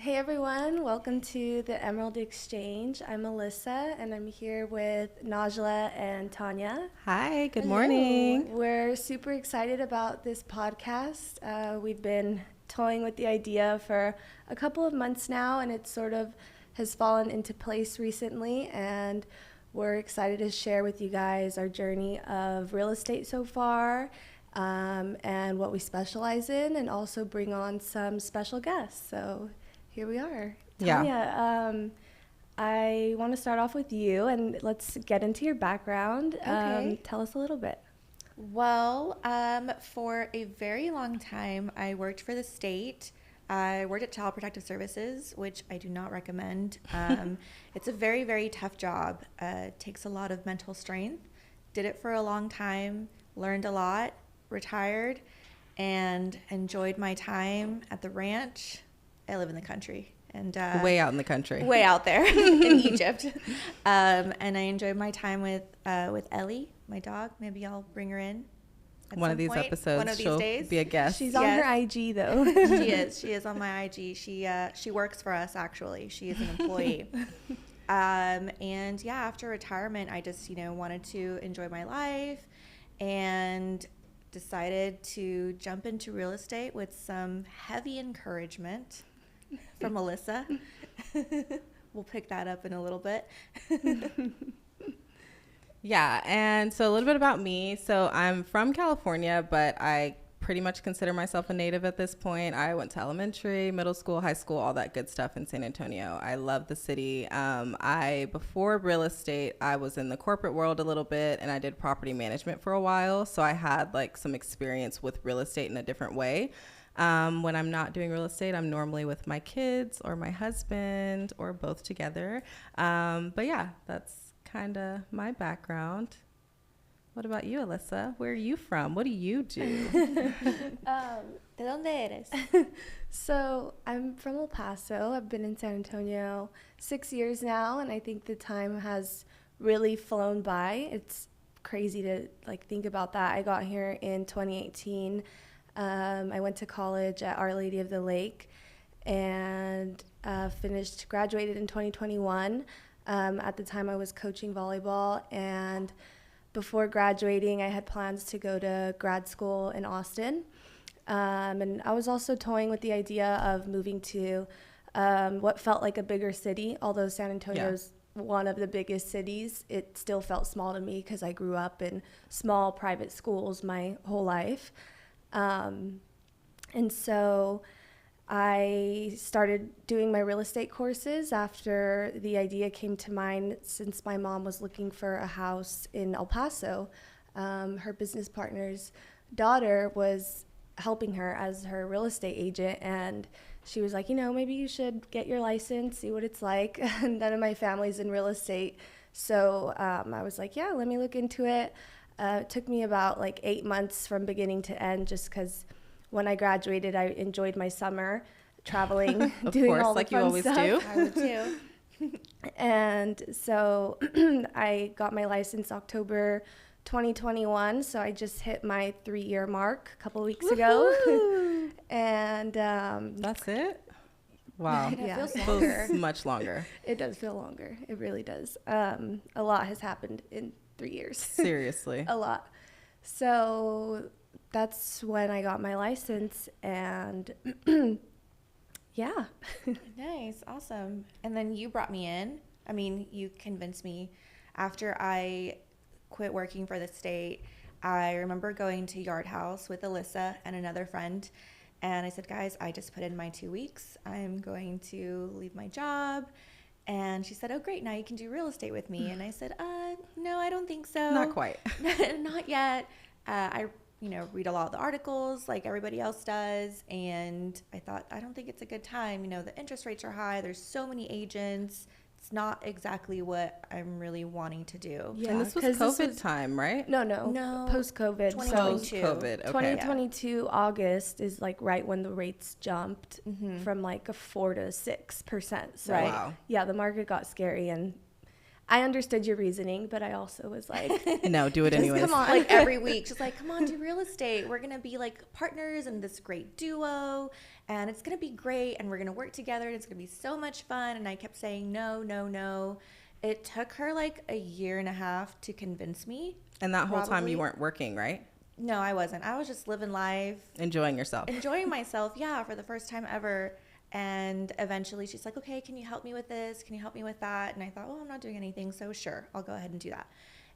Hey everyone, welcome to the Emerald Exchange. I'm Alyssa and I'm here with Najla and Tanya. Hi, good morning. We're super excited about this podcast. We've been toying with the idea for a couple of months now and it sort of has fallen into place recently, and we're excited to share with you guys our journey of real estate so far, and what we specialize in, and also bring on some special guests. So here we are. Tanya, I want to start off with you, and let's get into your background. Okay. Tell us a little bit. Well, for a very long time, I worked for the state. I worked at Child Protective Services, which I do not recommend. It's a very, very tough job. It takes a lot of mental strength. Did it for a long time, learned a lot, retired, and enjoyed my time at the ranch. I live in the country. And Way out in the country. Way out there in Egypt. And I enjoyed my time with Ellie, my dog. Maybe I'll bring her in. One of these point, episodes, one of these she'll days. be a guest. She's on her IG though. She is on my IG. She works for us, actually. She is an employee. And yeah, after retirement, I just, wanted to enjoy my life and decided to jump into real estate with some heavy encouragement from Melissa. We'll pick that up in a little bit. Yeah, and so a little bit about me. So I'm from California, but I pretty much consider myself a native at this point. I went to elementary, middle school, high school, all that good stuff in San Antonio. I love the city. Before real estate, I was in the corporate world a little bit, and I did property management for a while. So I had like some experience with real estate in a different way. When I'm not doing real estate, I'm normally with my kids or my husband or both together. But yeah, that's kind of my background. What about you, Alyssa? Where are you from? What do you do? ¿De dónde eres? So I'm from El Paso. I've been in San Antonio 6 years now, and I think the time has really flown by. It's crazy to think about that. I got here in 2018. I went to college at Our Lady of the Lake and graduated in 2021. At the time I was coaching volleyball, and before graduating I had plans to go to grad school in Austin. And I was also toying with the idea of moving to what felt like a bigger city. Although San Antonio's one of the biggest cities, it still felt small to me because I grew up in small private schools my whole life. And so I started doing my real estate courses after the idea came to mind, since my mom was looking for a house in El Paso. Her business partner's daughter was helping her as her real estate agent, and she was like, maybe you should get your license, see what it's like. And none of my family's in real estate. So I was like, yeah, let me look into it. It took me about 8 months from beginning to end, just because when I graduated, I enjoyed my summer traveling, doing course, all the like you fun always stuff. do. I would too. And so I got my license October 2021. So I just hit my 3-year mark a couple of weeks ago. And That's it? Wow. It feels It longer. feels much longer. it does feel longer. It really does. A lot has happened in 3 years. Seriously. A lot. So that's when I got my license, and yeah. Nice. Awesome. And then you brought me in. I mean, you convinced me. After I quit working for the state, I remember going to Yard House with Alyssa and another friend. And I said, guys, I just put in my 2 weeks. I'm going to leave my job. And she said, oh, great. Now you can do real estate with me. And I said, no, I don't think so. Not quite. Not yet. I read a lot of the articles like everybody else does. And I thought, I don't think it's a good time. The interest rates are high. There's so many agents. It's not exactly what I'm really wanting to do. Yeah, And this was 'cause COVID this was- time, right? No, post-COVID. 2022. Post-COVID, okay. 2022 August is right when the rates jumped from a 4 to 6%. So Right. Wow. yeah, the market got scary, and I understood your reasoning, but I also was like, No, do it anyways. Come on, every week, she's like, come on, do real estate. We're going to be partners in this great duo. and it's going to be great, and we're going to work together, and it's going to be so much fun. And I kept saying, no, no, no. It took her like a year and a half to convince me. And that whole time Probably. you weren't working, right? No, I wasn't. I was just living life, Enjoying yourself. enjoying myself, yeah, for the first time ever. And eventually she's like, okay, can you help me with this? Can you help me with that? And I thought, well, I'm not doing anything, so sure, I'll go ahead and do that.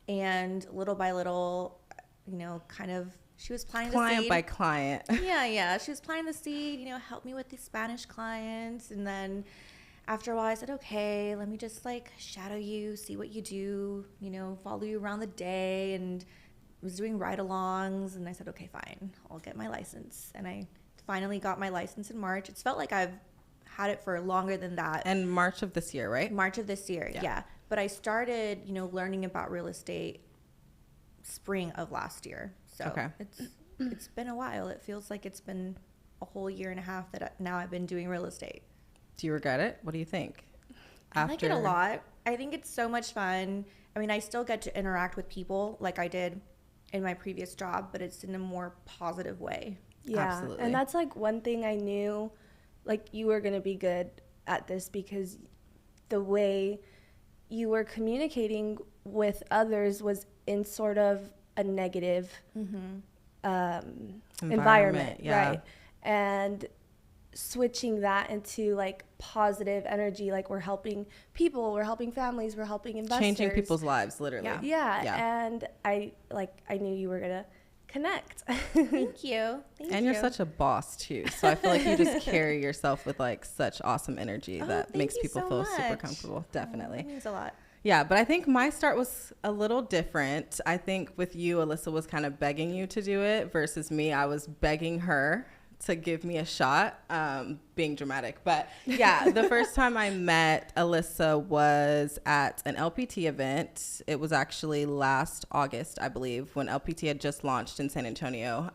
And little by little, you know, kind of, she was planting the Client seed. by client. Yeah. She was planting the seed, you know, help me with these Spanish clients. And then after a while, I said, okay, let me just like shadow you, see what you do, you know, follow you around the day. And was doing ride-alongs. And I said, okay, fine, I'll get my license. And I finally got my license in March. It's felt like I've had it for longer than that. And March of this year, right? March of this year, yeah. But I started, you know, learning about real estate spring of last year. So Okay. it's been a while. It feels like it's been a whole year and a half that now I've been doing real estate. Do you regret it? What do you think? I like it a lot. I think it's so much fun. I mean, I still get to interact with people like I did in my previous job, but it's in a more positive way. Yeah. Absolutely. And that's like one thing I knew, like you were going to be good at this because the way you were communicating with others was in sort of a negative environment, yeah. right? And switching that into like positive energy, like we're helping people, we're helping families, we're helping investors, Changing people's lives, literally. yeah. And I knew you were gonna connect. Thank you. And you're such a boss too, so I feel like you just carry yourself with like such awesome energy that thank makes you people so feel super much. comfortable. Definitely. That means a lot. Yeah, but I think my start was a little different. I think with you, Alyssa was kind of begging you to do it versus me. I was begging her to give me a shot, being dramatic. But yeah, the first time I met Alyssa was at an LPT event. It was actually last August, I believe, when LPT had just launched in San Antonio.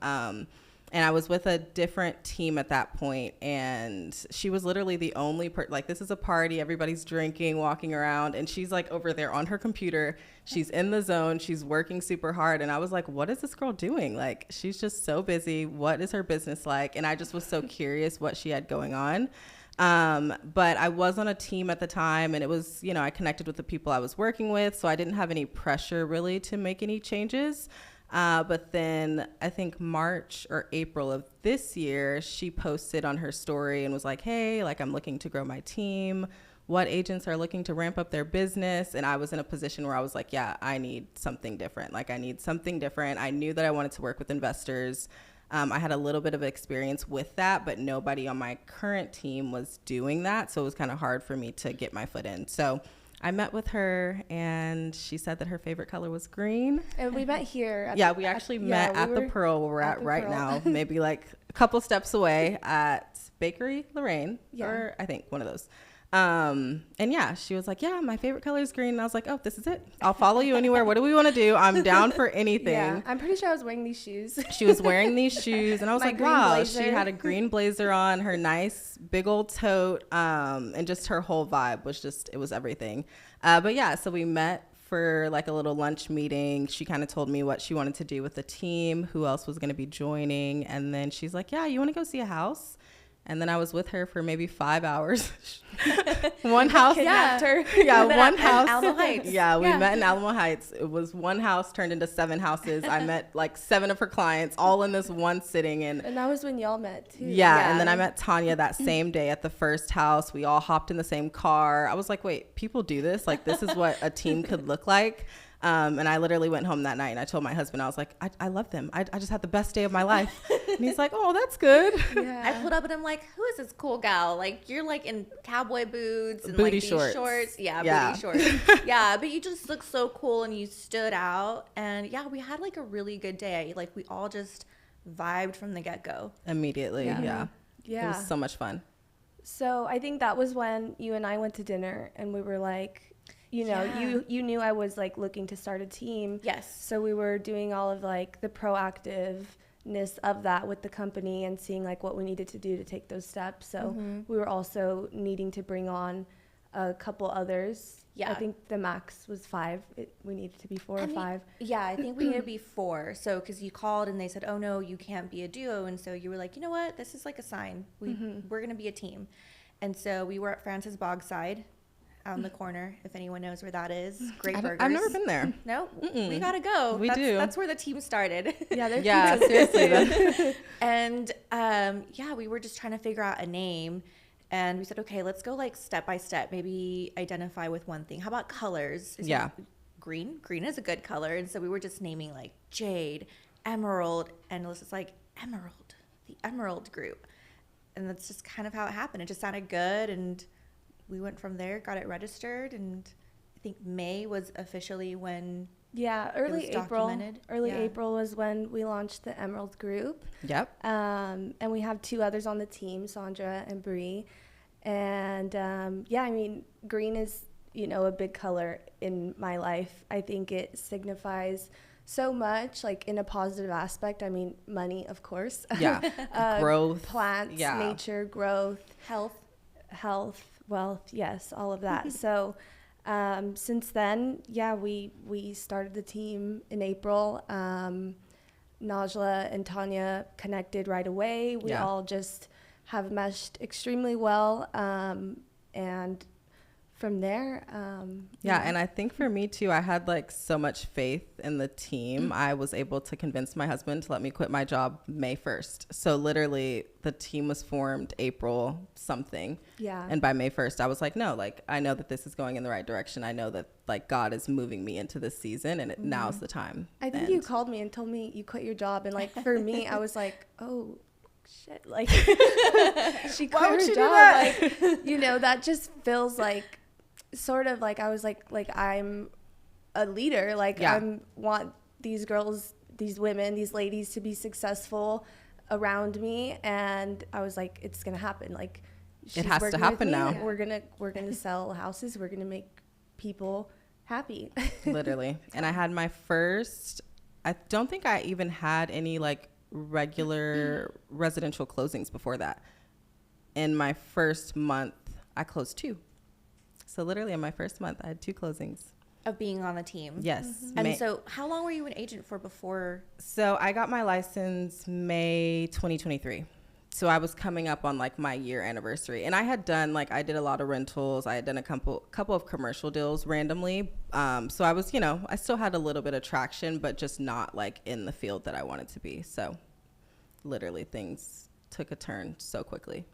And I was with a different team at that point, and she was literally the only like, this is a party, everybody's drinking, walking around, and she's like over there on her computer. She's in the zone, she's working super hard, and I was like, what is this girl doing? Like, she's just so busy. What is her business like? And I just was so curious what she had going on. But I was on a team at the time, and it was, you know, I connected with the people I was working with, so I didn't have any pressure really to make any changes. But then I think March or April of this year, she posted on her story and was like, hey, like, I'm looking to grow my team. What agents are looking to ramp up their business? And I was in a position where I was like, yeah, I need something different. Like, I need something different. I knew that I wanted to work with investors. I had a little bit of experience with that, but nobody on my current team was doing that. So it was kind of hard for me to get my foot in. So I met with her, and she said that her favorite color was green. And we met here. We actually met at the Pearl, where we're at right now, maybe like a couple steps away at Bakery Lorraine, or I think one of those. And yeah, she was like, yeah, my favorite color is green. And I was like, oh, this is it. I'll follow you anywhere. What do we want to do? I'm down for anything. Yeah, I'm pretty sure I was wearing these shoes. She was wearing these shoes, and I was My like, green wow, blazer. she had a green blazer on, her nice big old tote, and just her whole vibe was just, it was everything. But yeah, so we met for like a little lunch meeting. She kind of told me what she wanted to do with the team, who else was going to be joining. And then she's like, yeah, you want to go see a house? And then I was with her for maybe 5 hours. One house. Kidnapped her. Yeah, Met one at house. Alamo Heights. Yeah, we met in Alamo Heights. It was one house turned into 7 houses. I met like 7 of her clients all in this one sitting. And And that was when y'all met too. yeah, and then I met Tanya that same day at the first house. We all hopped in the same car. I was like, wait, people do this? Like, this is what a team could look like. And I literally went home that night, and I told my husband, I was like, I love them. I just had the best day of my life. And he's like, oh, that's good. Yeah. I pulled up and I'm like, who is this cool gal? Like, you're like in cowboy boots and Booty like these shorts. Yeah, booty shorts. Yeah, but you just look so cool and you stood out. And yeah, we had like a really good day. Like, we all just vibed from the get-go. Immediately, yeah. Yeah. It was so much fun. So I think that was when you and I went to dinner, and we were like, you know, Yeah. you knew I was like looking to start a team. Yes. So we were doing all of like the proactiveness of that with the company and seeing like what we needed to do to take those steps. So we were also needing to bring on a couple others. Yeah. I think the max was 5. We needed to be 4 or 5. Yeah, I think we need to be 4. So, because you called and they said, oh no, you can't be a duo. And so you were like, you know what? This is like a sign. We're going to be a team. And so we were at Francis Bogside on the corner, if anyone knows where that is. Great burgers. I've never been there. No, we got to go. We do. That's where the team started. Yeah, there's Yeah, seriously. And yeah, we were just trying to figure out a name. And we said, okay, let's go like step by step, maybe identify with one thing. How about colors? Yeah. Green. Green is a good color. And so we were just naming like jade, emerald. And Alyssa's like, emerald, the Emerald Group. And that's just kind of how it happened. It just sounded good. And we went from there, got it registered. And I think May was officially when Yeah, early was April. documented. Early Yeah. April was when we launched the Emerald Group. Yep. And we have 2 others on the team, Sandra and Bree. And yeah, I mean, green is, a big color in my life. I think it signifies so much, like in a positive aspect. I mean, money, of course. Yeah. Growth. Plants, Yeah. nature, growth, health, wealth, yes, all of that. So since then, yeah, we started the team in April. Najla and Tanya connected right away. We Yeah. all just have meshed extremely well. And from there, Yeah, and I think for me too, I had like so much faith in the team. I was able to convince my husband to let me quit my job May 1st. So literally the team was formed April something. yeah. And by May 1st, I was like, no, like I know that this is going in the right direction. I know that like God is moving me into this season and now's the time. I think you called me and told me you quit your job. And like for me, I was like, oh, shit. Like she Why would quit her she do job. that? Like, that just feels like sort of like I was like I'm a leader. Like Yeah. I want these girls, these women, these ladies to be successful around me. And I was like, it's going to happen. Like she's has to working with happen me. now. We're going to sell houses. We're going to make people happy. Literally. And I had my first, I don't think I even had any like regular residential closings before that. In my first month, I closed 2. So literally in my first month, I had 2 closings. of being on the team. Yes. And so how long were you an agent for before? So I got my license May 2023. So I was coming up on like my year anniversary, and I had done like, I did a lot of rentals. I had done a couple of commercial deals randomly. So I was, I still had a little bit of traction, but just not like in the field that I wanted to be. So literally things took a turn so quickly.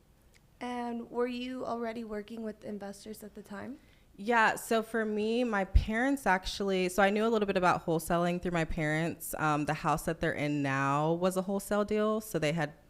And were you already working with investors at the time? Yeah. So for me, my parents actually, so I knew a little bit about wholesaling through my parents. The house that they're in now was a wholesale deal. So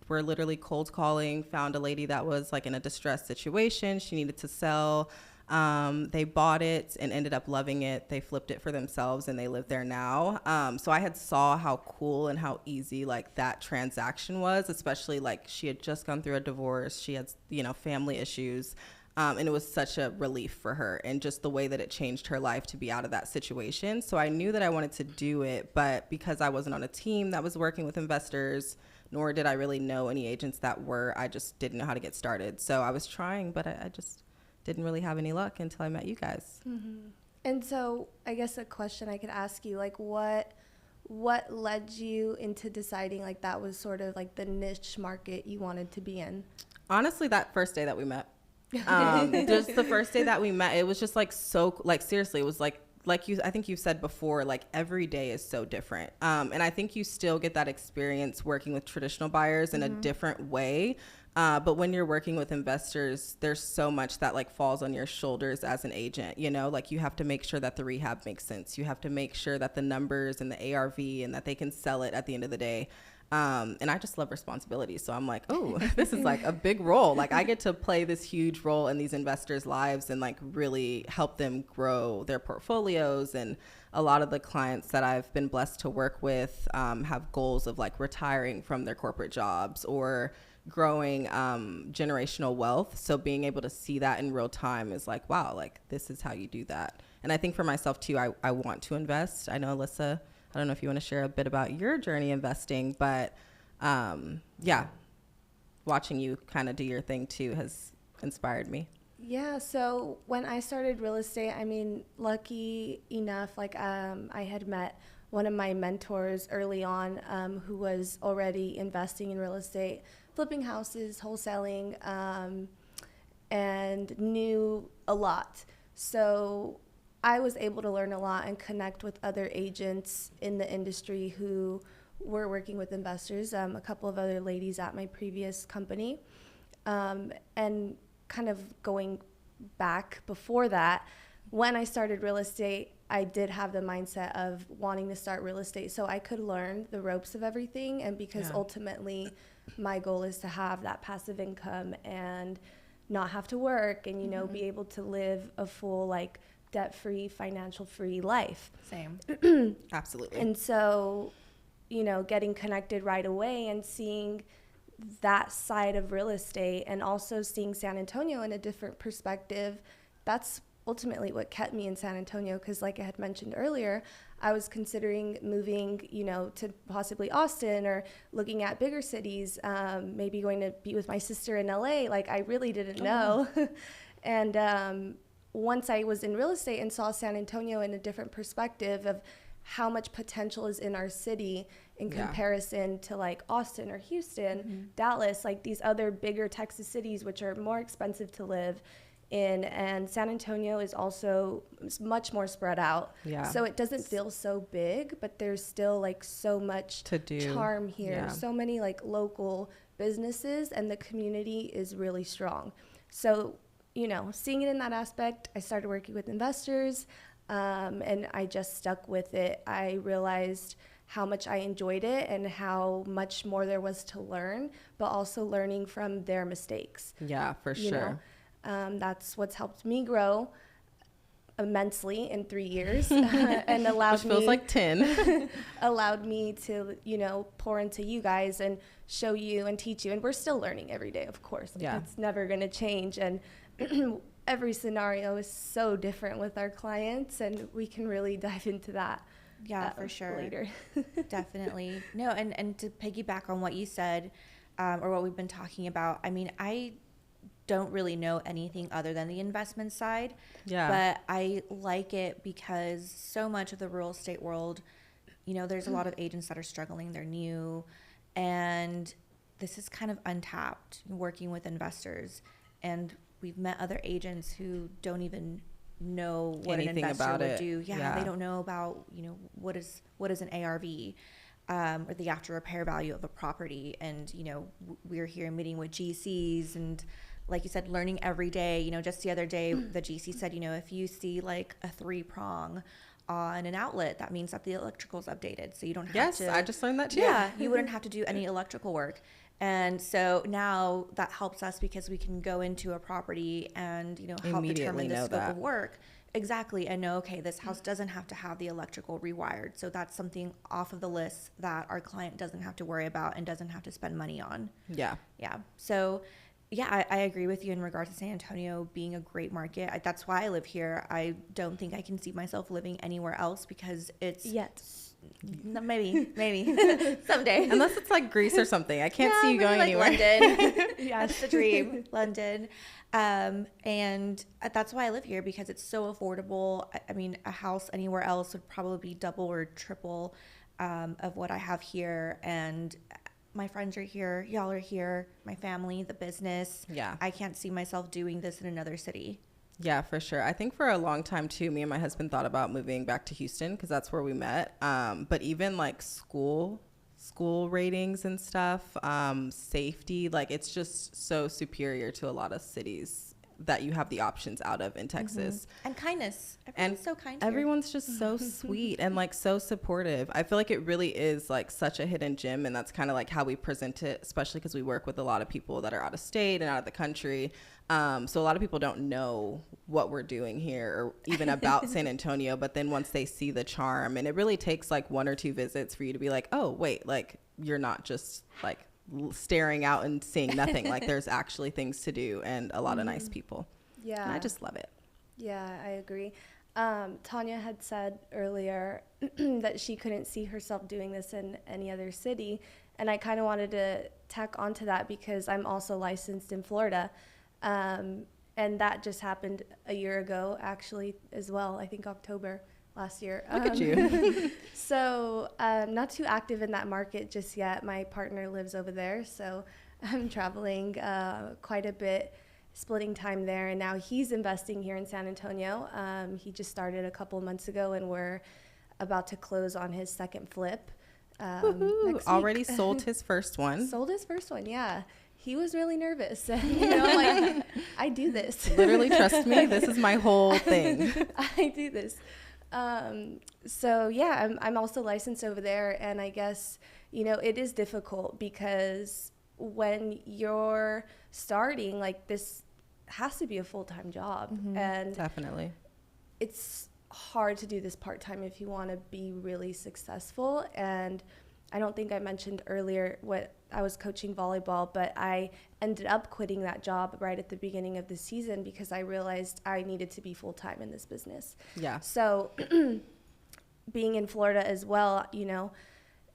were literally cold calling, found a lady that was like in a distressed situation. She needed to sell. They bought it and ended up loving it. They flipped it for themselves and they live there now. So I had saw how cool and how easy like that transaction was, especially like she had just gone through a divorce. She had, family issues. And it was such a relief for her, and just the way that it changed her life to be out of that situation. So I knew that I wanted to do it, but because I wasn't on a team that was working with investors, nor did I really know any agents that were, I just didn't know how to get started. So I was trying, but I just didn't really have any luck until I met you guys. Mm-hmm. And so I guess a question I could ask you, like what led you into deciding like that was sort of like the niche market you wanted to be in? Honestly, that first day that we met, just the first day that we met, it was just like, so like, seriously, it was like I think you said before, like every day is so different. And I think you still get that experience working with traditional buyers in a different way. But when you're working with investors, there's so much that like falls on your shoulders as an agent, like you have to make sure that the rehab makes sense. You have to make sure that the numbers and the ARV and that they can sell it at the end of the day. And I just love responsibility. So I'm like, oh, this is like a big role. Like I get to play this huge role in these investors' lives and like really help them grow their portfolios. And a lot of the clients that I've been blessed to work with have goals of like retiring from their corporate jobs or growing generational wealth. So being able to see that in real time is like, wow, like this is how you do that. And I think for myself too, I want to invest. I know, Alyssa, I don't know if you want to share a bit about your journey investing, but yeah, watching you kind of do your thing too has inspired me. Yeah, so when I started real estate, I mean, lucky enough, I had met one of my mentors early on, who was already investing in real estate, flipping houses, wholesaling, and knew a lot. So I was able to learn a lot and connect with other agents in the industry who were working with investors, a couple of other ladies at my previous company. And kind of going back before that, when I started real estate, I did have the mindset of wanting to start real estate so I could learn the ropes of everything. And because ultimately my goal is to have that passive income and not have to work and, you know, be able to live a full, like, debt-free, financial-free life. Same. Absolutely. And so, you know, getting connected right away and seeing that side of real estate and also seeing San Antonio in a different perspective, that's ultimately what kept me in San Antonio. Because like I had mentioned earlier, I was considering moving, you know, to possibly Austin or looking at bigger cities, maybe going to be with my sister in LA. Like, I really didn't know. And once I was in real estate and saw San Antonio in a different perspective of how much potential is in our city in comparison to like Austin or Houston, Dallas, like these other bigger Texas cities, which are more expensive to live in. And San Antonio is also much more spread out. Yeah. So it doesn't feel so big, but there's still like so much To do. charm here. Yeah. So many like local businesses, and the community is really strong. So, you know, seeing it in that aspect, I started working with investors, and I just stuck with it. I realized how much I enjoyed it and how much more there was to learn, but also learning from their mistakes. Yeah, for You sure. know, that's what's helped me grow immensely in 3 years and allowed Which feels me like 10. allowed me to, you know, pour into you guys and show you and teach you. And we're still learning every day, of course. Like, Yeah. it's never going to change. And every scenario is so different with our clients, and we can really dive into that. Yeah, for sure. Later. Definitely. No, and to piggyback on what you said, or what we've been talking about, I mean, I don't really know anything other than the investment side. Yeah. But I like it because so much of the real estate world, you know, there's a lot of agents that are struggling, they're new, and this is kind of untapped, working with investors. And we've met other agents who don't even know what Anything an investor about would it. do. Yeah, Yeah. they don't know about, you know, what is an ARV, or the after repair value of a property. And, you know, we're here meeting with GCs and, like you said, learning every day. You know, just the other day, the GC said, you know, if you see like a 3-prong on an outlet, that means that the electrical's updated. So you don't have Yes, to. I just learned that too. Yeah, you wouldn't have to do any electrical work. And so now that helps us because we can go into a property and, you know, help Immediately determine the know scope that. of work. Exactly. And know, okay, this house doesn't have to have the electrical rewired. So that's something off of the list that our client doesn't have to worry about and doesn't have to spend money on. Yeah. Yeah. So, yeah, I agree with you in regards to San Antonio being a great market. That's why I live here. I don't think I can see myself living anywhere else because it's Yet. maybe someday. Unless it's like Greece or something. I can't see you maybe going like anywhere. London. Yeah. That's the dream, London. And that's why I live here, because it's so affordable. I mean, a house anywhere else would probably be double or triple of what I have here. And my friends are here, y'all are here, my family, the business. Yeah. I can't see myself doing this in another city. Yeah, for sure. I think for a long time too, me and my husband thought about moving back to Houston because that's where we met. But even like school ratings and stuff, safety, like it's just so superior to a lot of cities that you have the options out of in Texas. And kindness. Everyone's so kind here. Everyone's just so sweet and like so supportive. I feel like it really is like such a hidden gem, and that's kind of like how we present it, especially because we work with a lot of people that are out of state and out of the country. So a lot of people don't know what we're doing here or even about San Antonio, but then once they see the charm, and it really takes like 1 or 2 visits for you to be like, oh wait, like you're not just like staring out and seeing nothing. Like there's actually things to do and a lot of nice people. Yeah. And I just love it. Yeah, I agree. Tanya had said earlier that she couldn't see herself doing this in any other city. And I kind of wanted to tack onto that because I'm also licensed in Florida. and that just happened a year ago, actually, as well. I think October last year. Look at you. So not too active in that market just yet. My partner lives over there, so I'm traveling quite a bit, splitting time there. And now he's investing here in San Antonio. He just started a couple months ago, and we're about to close on his second flip. Next week. Already sold his first one. Sold his first one, yeah. He was really nervous. You know, like, I do this. Literally, trust me, this is my whole thing. I do this. So yeah, I'm also licensed over there, and I guess, you know, it is difficult because when you're starting, like, this has to be a full-time job, and Definitely. it's hard to do this part-time if you want to be really successful. And I don't think I mentioned earlier what I was coaching volleyball, but I ended up quitting that job right at the beginning of the season because I realized I needed to be full-time in this business. Yeah. So being in Florida as well, you know,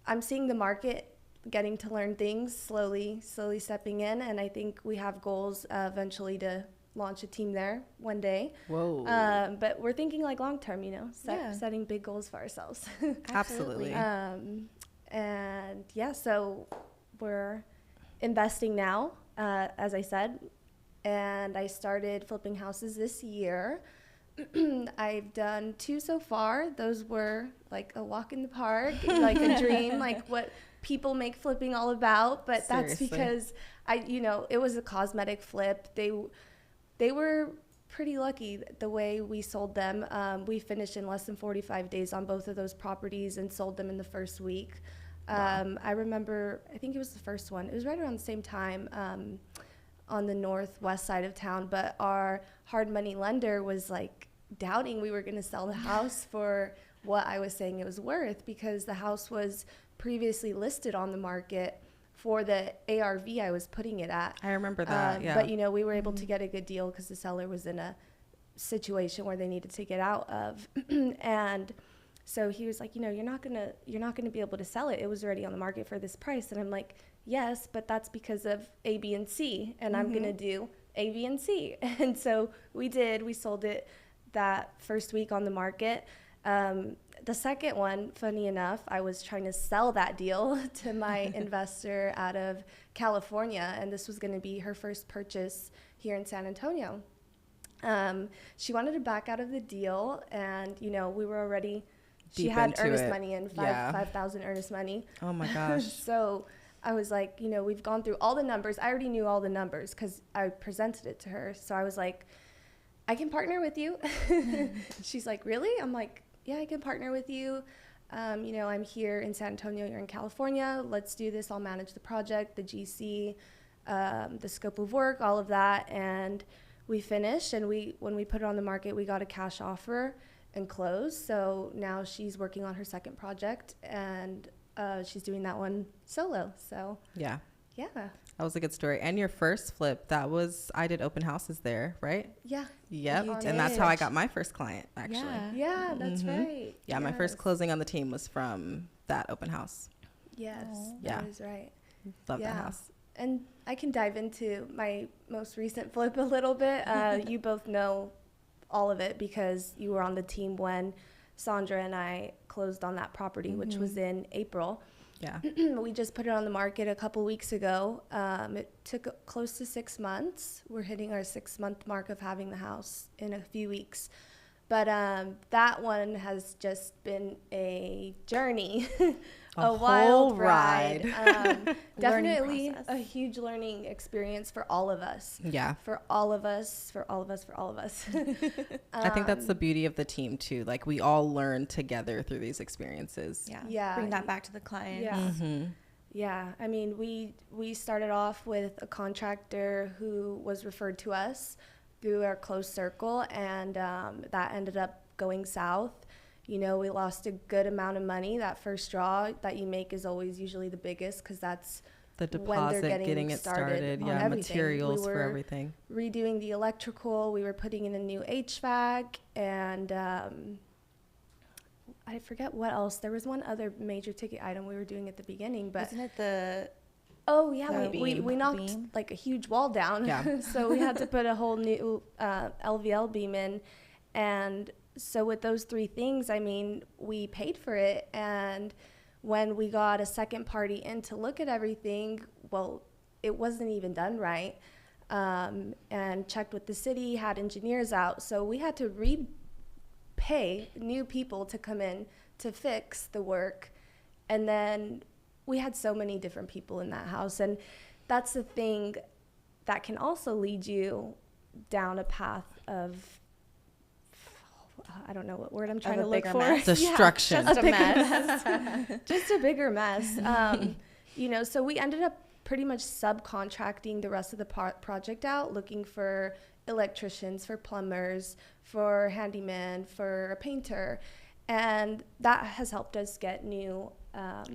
I'm seeing the market, getting to learn things, slowly stepping in. And I think we have goals eventually to launch a team there one day. Whoa. But we're thinking like long-term, you know, setting big goals for ourselves. Absolutely. And yeah, so we're investing now, as I said, and I started flipping houses this year. I've done 2 so far. Those were like a walk in the park, like a dream, like what people make flipping all about. But that's Seriously. because it was a cosmetic flip. They were pretty lucky the way we sold them. We finished in less than 45 days on both of those properties and sold them in the first week. I remember, I think it was the first one. It was right around the same time on the northwest side of town, but our hard money lender was like doubting we were going to sell the house for what I was saying it was worth, because the house was previously listed on the market for the ARV I was putting it at. I remember that, yeah. But, you know, we were able to get a good deal because the seller was in a situation where they needed to get out of. And so he was like, you know, you're not gonna be able to sell it. It was already on the market for this price. And I'm like, yes, but that's because of A, B, and C. And I'm gonna do A, B, and C. And so we did. We sold it that first week on the market. The second one, funny enough, I was trying to sell that deal to my investor out of California, and this was going to be her first purchase here in San Antonio. She wanted to back out of the deal, and, you know, we were already, she Deep had into earnest it. money in, Yeah. 5,000 earnest money. Oh my gosh. So I was like, you know, we've gone through all the numbers. I already knew all the numbers because I presented it to her. So I was like, I can partner with you. She's like, really? I'm like, yeah, I can partner with you. You know, I'm here in San Antonio, you're in California. Let's do this. I'll manage the project, the GC, the scope of work, all of that. And we finished, and when we put it on the market, we got a cash offer and closed. So now she's working on her second project, and she's doing that one solo. So Yeah. yeah. That was a good story. And your first flip, I did open houses there, right? Yeah. Yep. You And that's did. how I got my first client, actually. Yeah. Yeah, that's right. Yeah, my first Yes. closing on the team was from that open house. Yes, Yeah. that is right. Love Yeah. that house. And I can dive into my most recent flip a little bit. You both know all of it because you were on the team when Sandra and I closed on that property, which was in April. Yeah. We just put it on the market a couple weeks ago. It took close to 6 months. We're hitting our 6-month mark of having the house in a few weeks. But that one has just been a journey, A wild whole ride. Learning Definitely process. a huge learning experience for all of us. Yeah. For all of us. I think that's the beauty of the team too. Like, we all learn together through these experiences. Yeah. Yeah. Bring that back to the client. Yeah. Mm-hmm. Yeah, I mean, we started off with a contractor who was referred to us through our close circle, and that ended up going south. You know, we lost a good amount of money. That first draw that you make is always usually the biggest because that's The when they're deposit, getting it started. on Yeah. everything. Materials We for were everything. redoing the electrical. We were putting in a new HVAC, and I forget what else. There was one other major ticket item we were doing at the beginning, but Wasn't it the Oh yeah, The we beam. knocked Beam. like a huge wall down. Yeah. So we had to put a whole new LVL beam in, and so with those three things, I mean, we paid for it. And when we got a second party in to look at everything, well, it wasn't even done right. And checked with the city, had engineers out, so we had to repay new people to come in to fix the work. And then we had so many different people in that house, and that's the thing that can also lead you down a path of, I don't know what word I'm trying a to look bigger for. mess. Destruction. Just a bigger mess. Just a bigger mess. You know, so we ended up pretty much subcontracting the rest of the project out, looking for electricians, for plumbers, for handyman, for a painter. And that has helped us get new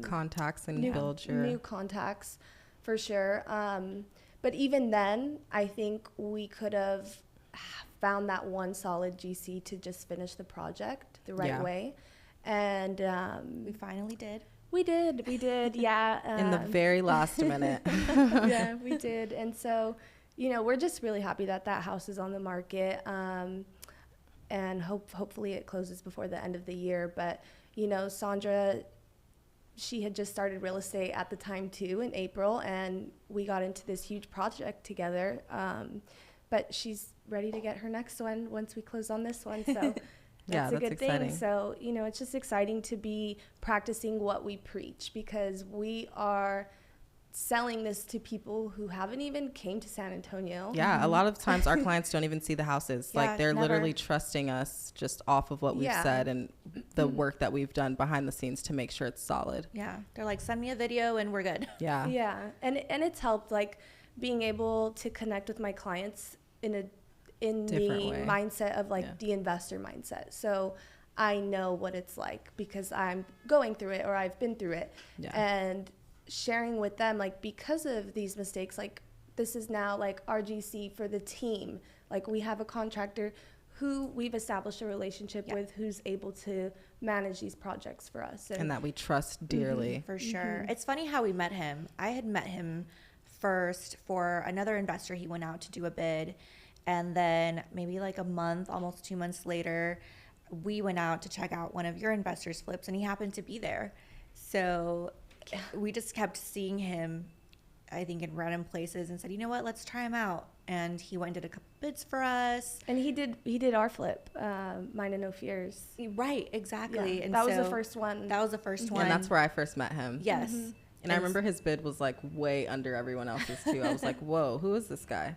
Contacts and new, build your new contacts for sure. But even then, I think we could have found that one solid GC to just finish the project the right Yeah. way. And We finally did. we did, yeah. in the very last minute. Yeah, we did. And so, you know, we're just really happy that that house is on the market. And hopefully it closes before the end of the year. But, you know, Sandra, she had just started real estate at the time too in April, and we got into this huge project together. But she's ready to get her next one once we close on this one. So Yeah, that's a that's good exciting. thing. So, you know, it's just exciting to be practicing what we preach, because we are selling this to people who haven't even came to San Antonio. Yeah, a lot of times our clients don't even see the houses. Yeah, Like they're never. literally trusting us just off of what we've Yeah. said and the work that we've done behind the scenes to make sure it's solid. Yeah. They're like, send me a video and we're good. Yeah. Yeah, and it's helped, like, being able to connect with my clients in the Different way. mindset of like Yeah. the investor mindset. So I know what it's like because I'm going through it, or I've been through it. Yeah. And sharing with them, like, because of these mistakes, like, this is now like RGC for the team. Like, we have a contractor who we've established a relationship Yeah. with, who's able to manage these projects for us. And that we trust dearly. For sure. It's funny how we met him. I had met him first for another investor. He went out to do a bid. And then maybe like a month, almost 2 months later, we went out to check out one of your investors' flips, and he happened to be there. So we just kept seeing him, I think, in random places, and said, you know what, let's try him out. And he went and did a couple bids for us. And he did our flip, Mine and No Fears. Right, exactly. Yeah, And that was the so first one. That was the first one. And that's where I first met him. Yes. And I remember his bid was like way under everyone else's too. I was like, whoa, who is this guy?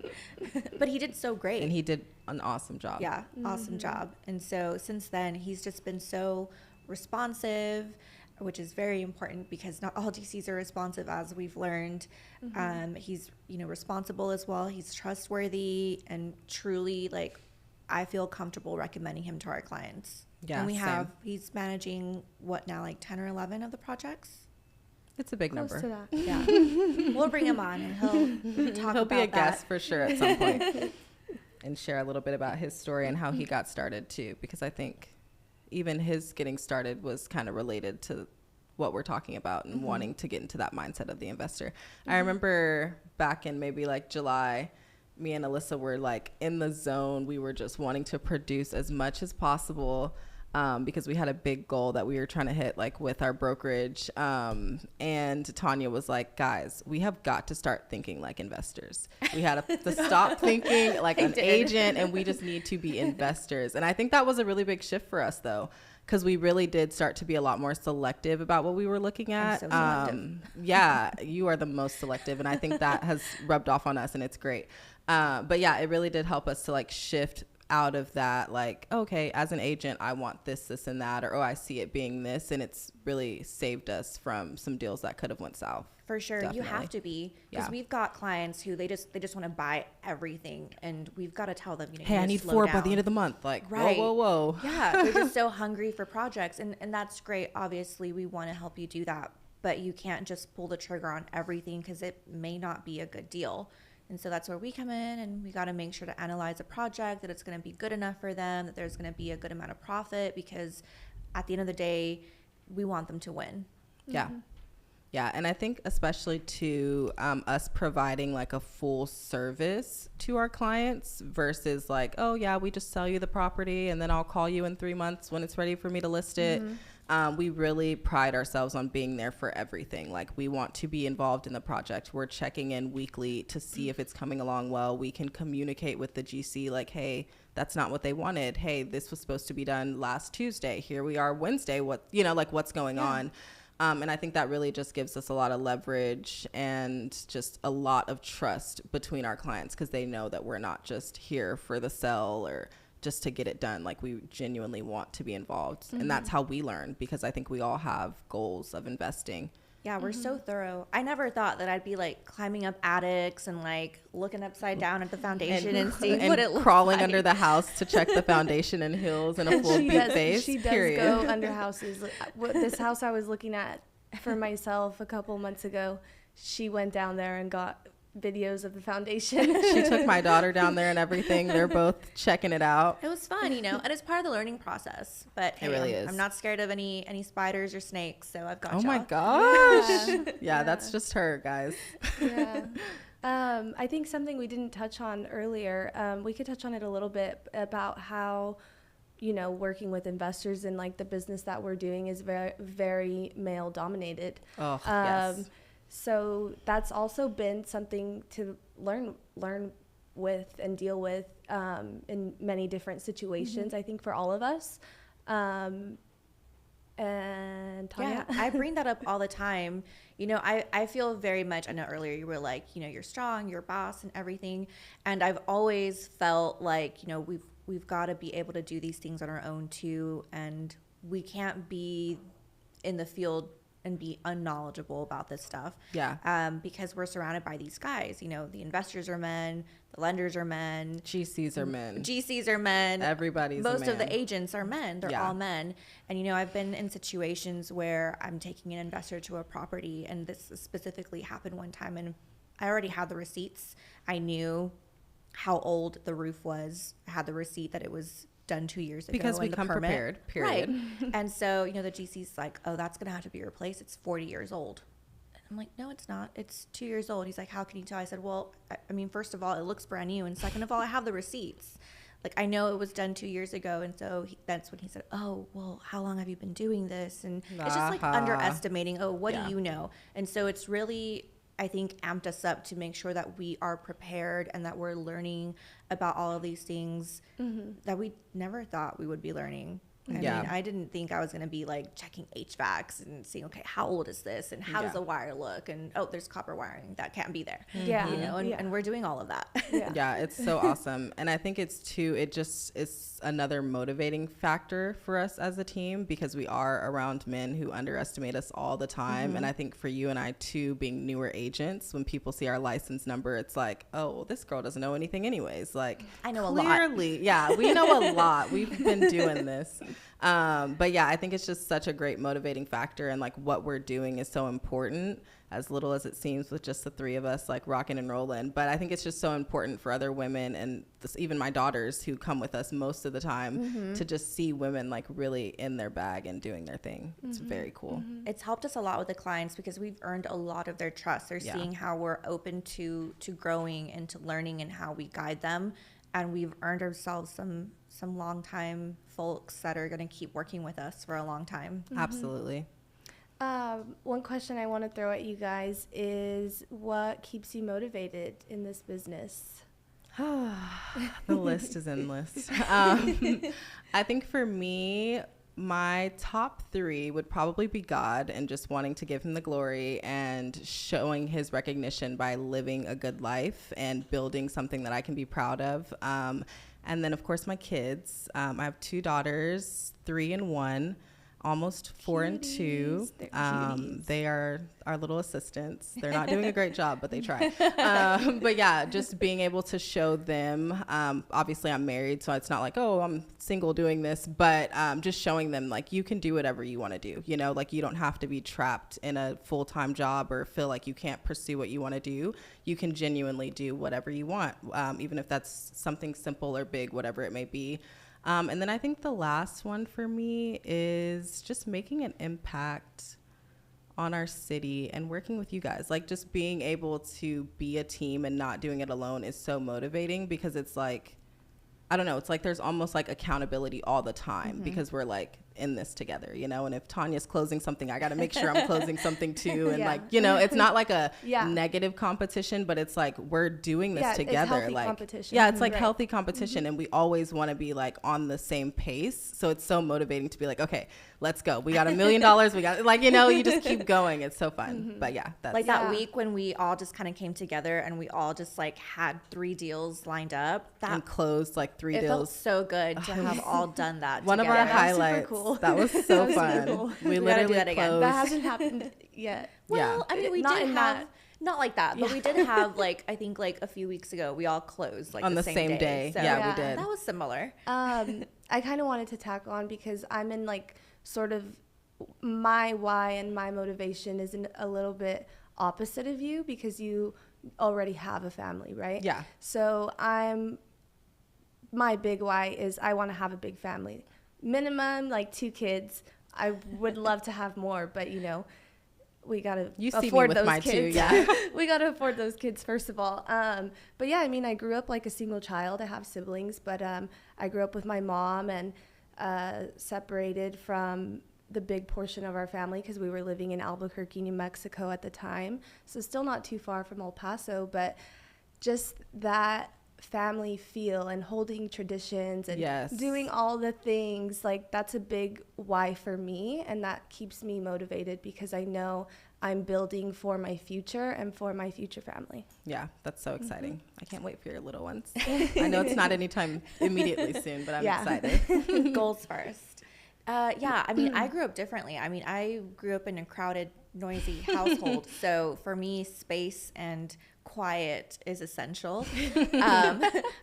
But he did so great. And he did an awesome job. Yeah, awesome job. And so since then, he's just been so responsive, which is very important because not all DCs are responsive, as we've learned. He's, responsible as well. He's trustworthy, and truly, like, I feel comfortable recommending him to our clients. Yeah, And same. he's managing what now, like 10 or 11 of the projects? It's a big Close number. to that. Yeah. We'll bring him on and he'll talk He'll about be a that. guest for sure at some point and share a little bit about his story and how he got started too, because I think even his getting started was kind of related to what we're talking about and wanting to get into that mindset of the investor. I remember back in maybe like July, me and Alyssa were like in the zone. We were just wanting to produce as much as possible. Because we had a big goal that we were trying to hit, like with our brokerage. And Tanya was like, guys, we have got to start thinking like investors. We had to stop thinking like an agent, and we just need to be investors. And I think that was a really big shift for us, though, because we really did start to be a lot more selective about what we were looking at. so selective. Yeah, you are the most selective. And I think that has rubbed off on us, and it's great. But yeah, it really did help us to like shift out of that, like, okay, as an agent, I want this, this, and that, or, oh, I see it being this. And it's really saved us from some deals that could have went south. For sure. Definitely. You have to be, because Yeah. we've got clients who they just want to buy everything, and we've got to tell them, Hey, I need 4 by the end of the month. Like, Right. whoa, whoa, whoa. Yeah, they're just so hungry for projects, and that's great. Obviously, we want to help you do that, but you can't just pull the trigger on everything because it may not be a good deal. And so that's where we come in, and we got to make sure to analyze a project, that it's going to be good enough for them, that there's going to be a good amount of profit, because at the end of the day, we want them to win. Yeah. Yeah, and I think especially to us providing like a full service to our clients versus like, oh yeah, we just sell you the property and then I'll call you in 3 months when it's ready for me to list it. We really pride ourselves on being there for everything. Like, we want to be involved in the project. We're checking in weekly to see if it's coming along well. We can communicate with the GC like, hey, that's not what they wanted. Hey, this was supposed to be done last Tuesday. Here we are Wednesday. What, you know, like, what's going on? And I think that really just gives us a lot of leverage and just a lot of trust between our clients, because they know that we're not just here for the sell or just to get it done. Like, we genuinely want to be involved. And that's how we learn, because I think we all have goals of investing. Yeah, we're so thorough. I never thought that I'd be like climbing up attics and like looking upside down at the foundation and seeing what it looks crawling like. under the house to check the foundation and hills in a full beat face. She does period. go under houses. This house I was looking at for myself a couple months ago, she went down there and got videos of the foundation. She took my daughter down there and everything. They're both checking it out. It was fun, you know, and it's part of the learning process. But hey, really is. I'm not scared of any spiders or snakes, so I've got Oh y'all. my gosh. Yeah. Yeah, that's just her, guys. Yeah. I think something we didn't touch on earlier, we could touch on it a little bit about how, you know, working with investors and like the business that we're doing is very, very male dominated. Oh, yes. So that's also been something to learn with and deal with in many different situations, I think, for all of us. And Tanya? Yeah, I bring that up all the time. You know, I feel very much, I know earlier you were like, you know, you're strong, you're a boss and everything. And I've always felt like, you know, we've got to be able to do these things on our own too. And we can't be in the field and be unknowledgeable about this stuff. Yeah. Because we're surrounded by these guys. You know, the investors are men, the lenders are men, GCs are men. GCs are men. Everybody's Most a man. of the agents are men. They're Yeah. all men. And, you know, I've been in situations where I'm taking an investor to a property, and this specifically happened one time, and I already had the receipts. I knew how old the roof was. I had the receipt that it was done 2 years ago. Because we and the come permit. prepared, period. Right. And so, you know, the GC's like, oh, that's going to have to be replaced. It's 40 years old. And I'm like, no, it's not. It's 2 years old. He's like, how can you tell? I said, well, I mean, first of all, it looks brand new. And second of all, I have the receipts. Like, I know it was done 2 years ago. And so that's when he said, oh, well, how long have you been doing this? And it's just like underestimating, oh, what Yeah. do you know? And so it's really, I think, amped us up to make sure that we are prepared and that we're learning about all of these things that we never thought we would be learning. I mean, I didn't think I was going to be like checking HVACs and seeing, okay, how old is this? And how does the wire look? And, oh, there's copper wiring. That can't be there. Yeah. You know, and we're doing all of that. Yeah, it's so awesome. And I think it just is another motivating factor for us as a team, because we are around men who underestimate us all the time. And I think for you and I too, being newer agents, when people see our license number, it's like, oh, well, this girl doesn't know anything anyways. Like, I know a lot. clearly, yeah, we know a lot. We've been doing this. But yeah, I think it's just such a great motivating factor, and like what we're doing is so important, as little as it seems with just the three of us like rocking and rolling. But I think it's just so important for other women, and even my daughters who come with us most of the time, to just see women like really in their bag and doing their thing. It's very cool. It's helped us a lot with the clients because we've earned a lot of their trust. They're seeing how we're open to growing and to learning and how we guide them. And we've earned ourselves some long-time folks that are going to keep working with us for a long time. Absolutely. One question I want to throw at you guys is, what keeps you motivated in this business? The list is endless. I think for me, my top three would probably be God, and just wanting to give him the glory and showing his recognition by living a good life and building something that I can be proud of. And then, of course, my kids. I have 2 daughters, 3 and 1. Almost 4 and 2. They're cuties. They are our little assistants. They're not doing a great job, but they try. But yeah, just being able to show them. Obviously, I'm married, so it's not like, oh, I'm single doing this. But just showing them, like, you can do whatever you want to do. You know, like, you don't have to be trapped in a full-time job or feel like you can't pursue what you want to do. You can genuinely do whatever you want, even if that's something simple or big, whatever it may be. And then I think the last one for me is just making an impact on our city and working with you guys. Like, just being able to be a team and not doing it alone is so motivating, because it's like, I don't know, it's like there's almost like accountability all the time, because we're like in this together, you know. And if Tanya's closing something, I got to make sure I'm closing something too. And Yeah. like, you know, it's not like a Yeah. negative competition, but it's like we're doing this Yeah, it's together. healthy Like, competition. yeah, it's like Right. healthy competition, and we always want to be like on the same pace. So it's so motivating to be like, okay, let's go. We got $1 million. We got, like, you know, you just keep going. It's so fun. But yeah, that's Like that Yeah. week when we all just kind of came together and we all just like had 3 deals lined up. and That closed like 3 it felt deals. so good to have all done that. One of our together. That was super highlights. cool. That was so That was super fun. cool. We We gotta do literally that again. closed. That hasn't happened yet. Well, I mean, we Not did in have that- not like that, but we did have like I think like a few weeks ago we all closed like On the same day. So, Yeah, we did. That was similar. I kind of wanted to tack on because I'm in like sort of my why and my motivation is a little bit opposite of you, because you already have a family, right? Yeah. So my big why is I want to have a big family, minimum like 2 kids. I would love to have more, but you know, we gotta You see me afford with those mine too, kids. yeah. We gotta afford those kids first of all. But yeah, I mean, I grew up like a single child. I have siblings, but I grew up with my mom and separated from the big portion of our family because we were living in Albuquerque, New Mexico at the time. So still not too far from El Paso, but just that family feel and holding traditions and Yes. doing all the things, like that's a big why for me, and that keeps me motivated because I know I'm building for my future and for my future family. Yeah, that's so exciting. I can't wait for your little ones. I know it's not anytime immediately soon, but I'm Yeah. excited. Goals first. Yeah, I mean, I grew up differently. I mean, I grew up in a crowded, noisy household. So for me, space and quiet is essential.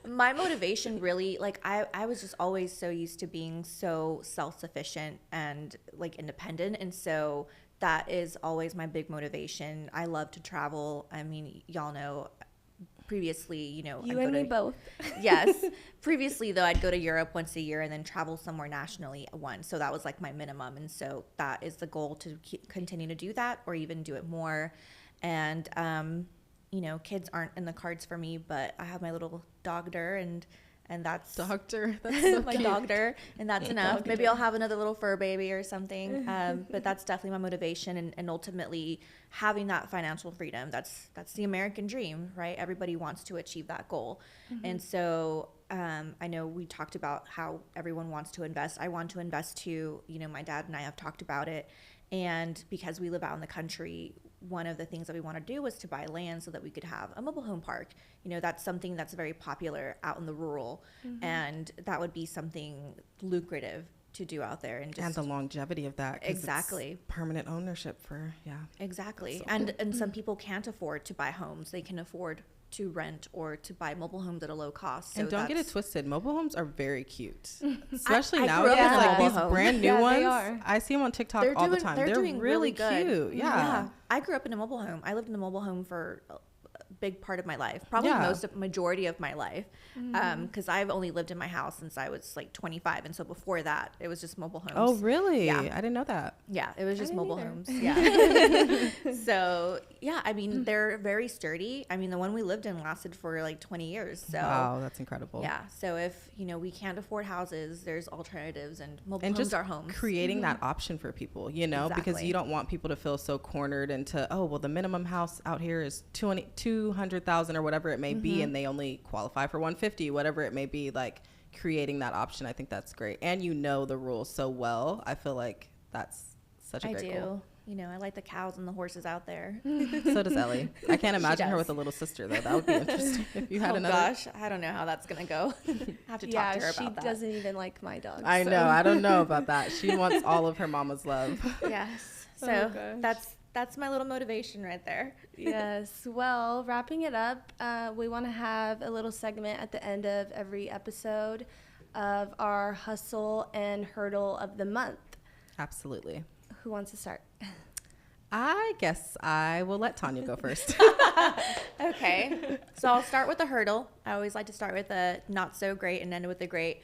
My motivation really, like, I was just always so used to being so self-sufficient and like independent. And so that is always my big motivation. I love to travel. I mean, y'all know previously, you know, You I'd and go me to- both. Yes. Previously, though, I'd go to Europe once a year and then travel somewhere nationally once. So that was like my minimum. And so that is the goal, to continue to do that or even do it more. And, you know, kids aren't in the cards for me, but I have my little dogger and that's Doctor, that's so my cute. dogger, and that's enough. Maybe I'll have another little fur baby or something. But that's definitely my motivation, and ultimately having that financial freedom. That's the American dream, right? Everybody wants to achieve that goal. And so I know we talked about how everyone wants to invest. I want to invest too. You know, my dad and I have talked about it. And because we live out in the country, one of the things that we want to do was to buy land so that we could have a mobile home park. You know, that's something that's very popular out in the rural, and that would be something lucrative to do out there. And just And the longevity of that. 'cause it's Exactly. permanent ownership for, yeah. exactly. That's so And some people can't afford to buy homes. They can afford to rent or to buy mobile homes at a low cost. So And don't get it that's- twisted. Mobile homes are very cute, especially I now. grew up in a Like mobile these home. brand new Yeah, ones, they are. I see them on TikTok all the time. They're doing really good. cute. Yeah. I grew up in a mobile home. I lived in a mobile home for a big part of my life, probably Yeah. majority of my life, because I've only lived in my house since I was like 25, and so before that it was just mobile homes. Oh, really? Yeah. I didn't know that. Yeah, it was just didn't mobile either. homes. Yeah. So yeah, I mean, they're very sturdy. I mean, the one we lived in lasted for like 20 years. So Wow, that's incredible. yeah. So if you know we can't afford houses, there's alternatives, and mobile And homes just are homes. creating that option for people, you know, because Exactly. you don't want people to feel so cornered into, oh, well, the minimum house out here is 200,000 or whatever it may be, and they only qualify for 150, whatever it may be. Like, creating that option, I think that's great. And you know the rules so well. I feel like that's such a I great do. goal. You know, I like the cows and the horses out there. So does Ellie. I can't imagine her does. with a little sister though. That would be interesting if you had Oh another. gosh, I don't know how that's gonna go. I have to talk to her she about that. doesn't even like my dog. I so. know. I don't know about that. She wants all of her mama's love. Yes. Oh, So gosh. that's my little motivation right there. Yes. Well, wrapping it up, we want to have a little segment at the end of every episode of our hustle and hurdle of the month. Absolutely. Who wants to start? I guess I will let Tanya go first. Okay. So I'll start with a hurdle. I always like to start with a not so great and end with a great.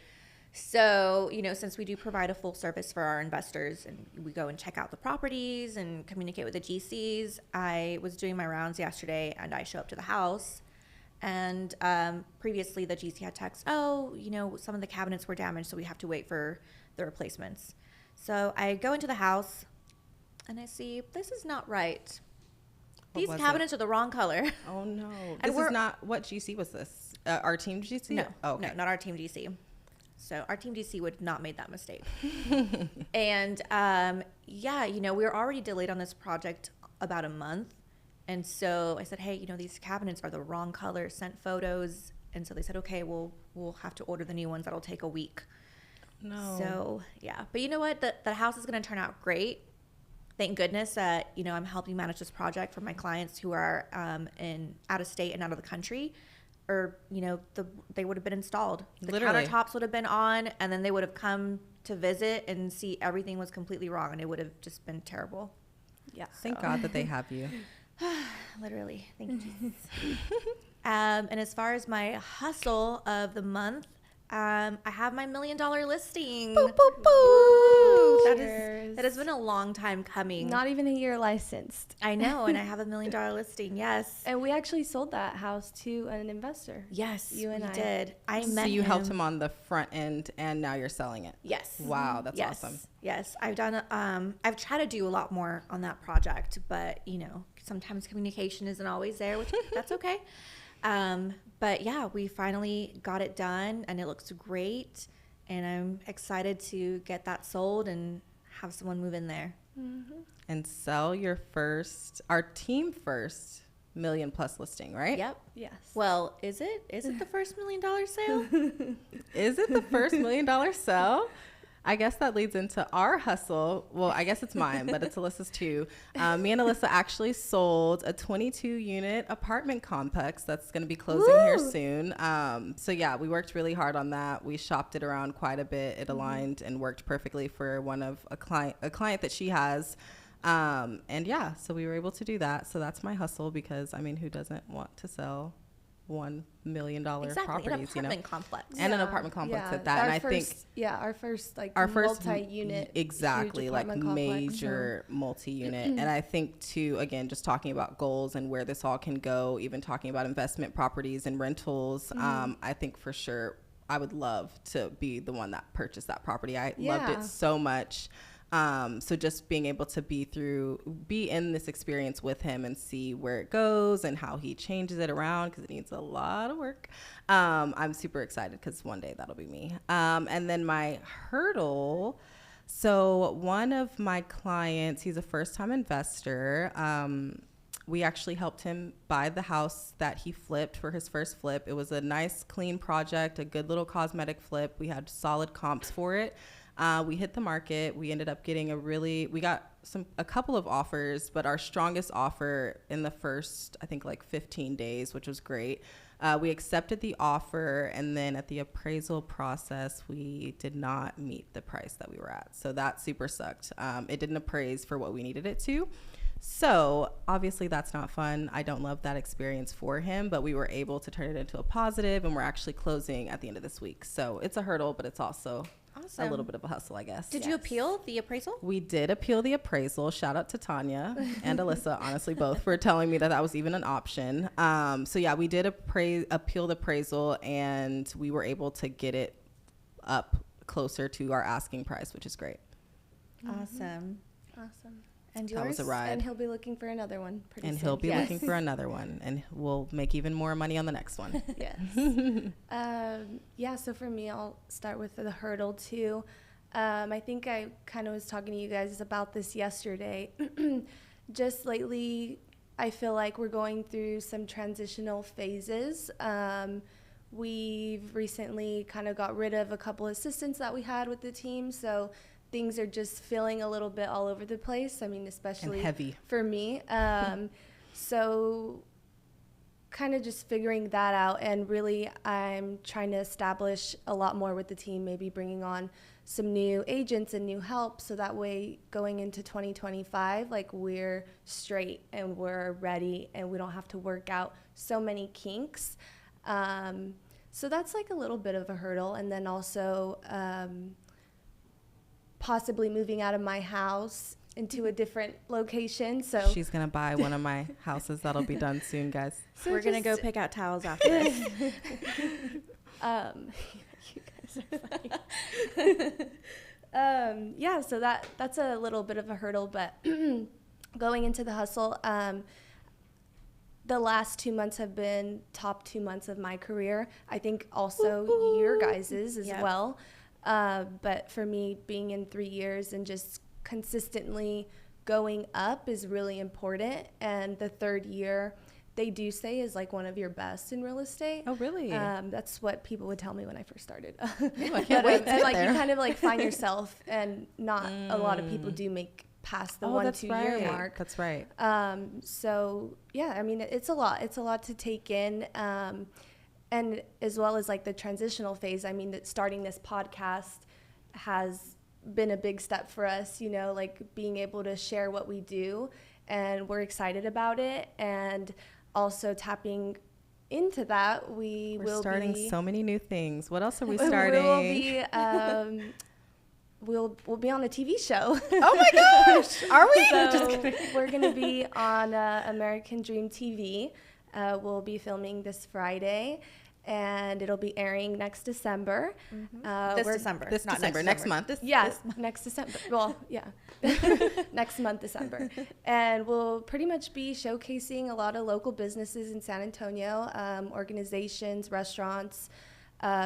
So, since we do provide a full service for our investors and we go and check out the properties and communicate with the GCs, I was doing my rounds yesterday and I show up to the house. And previously, the GC had text, some of the cabinets were damaged, so we have to wait for the replacements. So I go into the house and I see this is not right. These cabinets are the wrong color. Oh, no. And This is not, what GC was this? Our team GC? No, Oh, okay. no, not our team GC. So our team DC would not made that mistake. And we were already delayed on this project about a month. And so I said, hey, these cabinets are the wrong color, sent photos. And so they said, okay, we'll have to order the new ones. That'll take a week. No. So, yeah. But you know what? The house is going to turn out great. Thank goodness that, I'm helping manage this project for my clients who are in out of state and out of the country. Or, they would have been installed. The Literally. countertops would have been on, and then they would have come to visit and see everything was completely wrong, and it would have just been terrible. Yeah. Thank God that they have you. Literally. Thank you, Jesus. And as far as my hustle of the month, I have my $1 million listing. Boop, boop, boop. That Cheers. has been a long time coming. Not even a year licensed. I know, and I have a $1 million listing. Yes. And we actually sold that house to an investor. Yes, You and we I. did. I So met you him. helped him on the front end, and now you're selling it. Yes. Wow, that's Yes. awesome. Yes, I've done. I've tried to do a lot more on that project, but sometimes communication isn't always there, which that's okay. But yeah, we finally got it done, and it looks great, and I'm excited to get that sold and have someone move in there. And sell our team first $1 million+ listing, right? Yep. Yes. Well, is it the first $1 million sale? Is it the first $1 million sell? I guess that leads into our hustle. Well, I guess it's mine, but it's Alyssa's too. Me and Alyssa actually sold a 22-unit apartment complex that's going to be closing here soon. So yeah, we worked really hard on that. We shopped it around quite a bit. It aligned and worked perfectly for a client that she has. And yeah, so we were able to do that. So that's my hustle because, who doesn't want to sell $1 million Exactly, properties, an apartment complex. and an apartment complex at that. Our And I first, think our first our first multi-unit, exactly, huge like apartment complex. major multi-unit. And I think too, again, just talking about goals and where this all can go, even talking about investment properties and rentals, I think for sure I would love to be the one that purchased that property. I loved Yeah. it so much. So just being able to be in this experience with him and see where it goes and how he changes it around, because it needs a lot of work. I'm super excited because one day that'll be me. And then my hurdle. So one of my clients, he's a first-time investor. We actually helped him buy the house that he flipped for his first flip. It was a nice, clean project, a good little cosmetic flip. We had solid comps for it. We hit the market. We ended up getting we got a couple of offers, but our strongest offer in the first, I think 15 days, which was great. We accepted the offer, and then at the appraisal process, we did not meet the price that we were at. So that super sucked. It didn't appraise for what we needed it to. So obviously that's not fun. I don't love that experience for him, but we were able to turn it into a positive, and we're actually closing at the end of this week. So it's a hurdle, but it's also Awesome. a little bit of a hustle, I guess. Did you appeal the appraisal? We did appeal the appraisal. Shout out to Tanya and Alyssa, honestly, both for telling me that was even an option. So yeah, we did appeal the appraisal, and we were able to get it up closer to our asking price, which is great. Awesome. Awesome. And That was yours? a ride. And he'll be looking for another one pretty And soon. he'll be Yes. looking for another one, and we'll make even more money on the next one. Yes. Yeah, so for me, I'll start with the hurdle too. I think I kind of was talking to you guys about this yesterday. Just lately, I feel like we're going through some transitional phases. We've recently kind of got rid of a couple assistants that we had with the team, so things are just feeling a little bit all over the place. Especially And heavy. for me. So kind of just figuring that out, and really I'm trying to establish a lot more with the team, maybe bringing on some new agents and new help, so that way going into 2025, we're straight and we're ready and we don't have to work out so many kinks. So that's like a little bit of a hurdle. And then also possibly moving out of my house into a different location. So She's going to buy one of my houses. That'll be done soon, guys. so We're going to go just- pick out towels after this. you guys are funny. Yeah, so that's a little bit of a hurdle, but going into the hustle, the last 2 months have been top 2 months of my career. I think also your guys's as Yep. well. But for me, being in 3 years and just consistently going up is really important. And the third year, they do say is like one of your best in real estate. Oh, really? That's what people would tell me when I first started. Ooh, I can't wait to and get like there. you kind of like find yourself, and not a lot of people do make past the 1-2 year mark. That's right. So yeah, I mean, it's a lot. It's a lot to take in. And as well as like the transitional phase, I mean, that starting this podcast has been a big step for us, you know, like being able to share what we do, and we're excited about it. And also tapping into that, We're will starting be so many new things. What else are we starting? We'll be on a TV show. Oh my gosh, are we? So we're going to be on American Dream TV. We'll be filming this Friday, and it'll be airing next December. This December. This not December, next month. Next December. Well, yeah, next month, December. And we'll pretty much be showcasing a lot of local businesses in San Antonio, organizations, restaurants,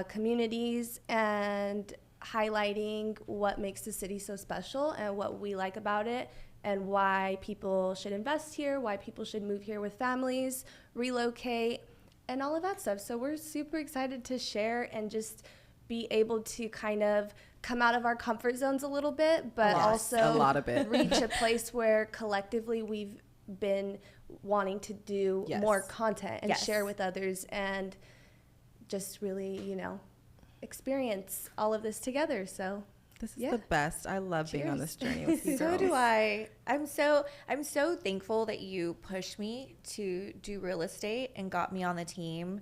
communities, and highlighting what makes the city so special and what we like about it, and why people should invest here, why people should move here with families, relocate, and all of that stuff. So we're super excited to share and just be able to kind of come out of our comfort zones a little bit, but Yes, also a lot of it. reach a place where collectively we've been wanting to do Yes. more content and Yes. share with others, and just really, you know, experience all of this together. So This is Yeah. the best. I love being on Cheers. this journey with you So girls. do I. I'm so thankful that you pushed me to do real estate and got me on the team.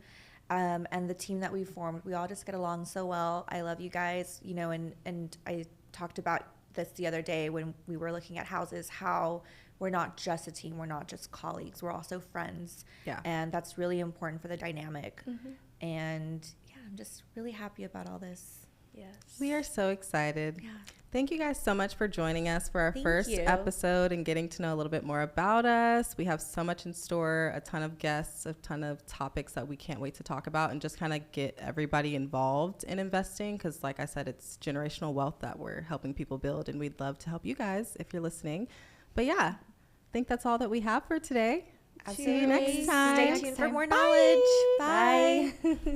And the team that we formed, we all just get along so well. I love you guys, you know, and I talked about this the other day when we were looking at houses, how we're not just a team, we're not just colleagues, we're also friends. Yeah. And that's really important for the dynamic. And yeah, I'm just really happy about all this. yes, We are so excited. Yeah. Thank you guys so much for joining us for our Thank first you. episode and getting to know a little bit more about us. We have so much in store, a ton of guests, a ton of topics that we can't wait to talk about, and just kind of get everybody involved in investing, because like I said, it's generational wealth that we're helping people build, and we'd love to help you guys if you're listening. But yeah, I think that's all that we have for today. See you next Absolutely. time. Stay tuned for more knowledge. Bye. Bye.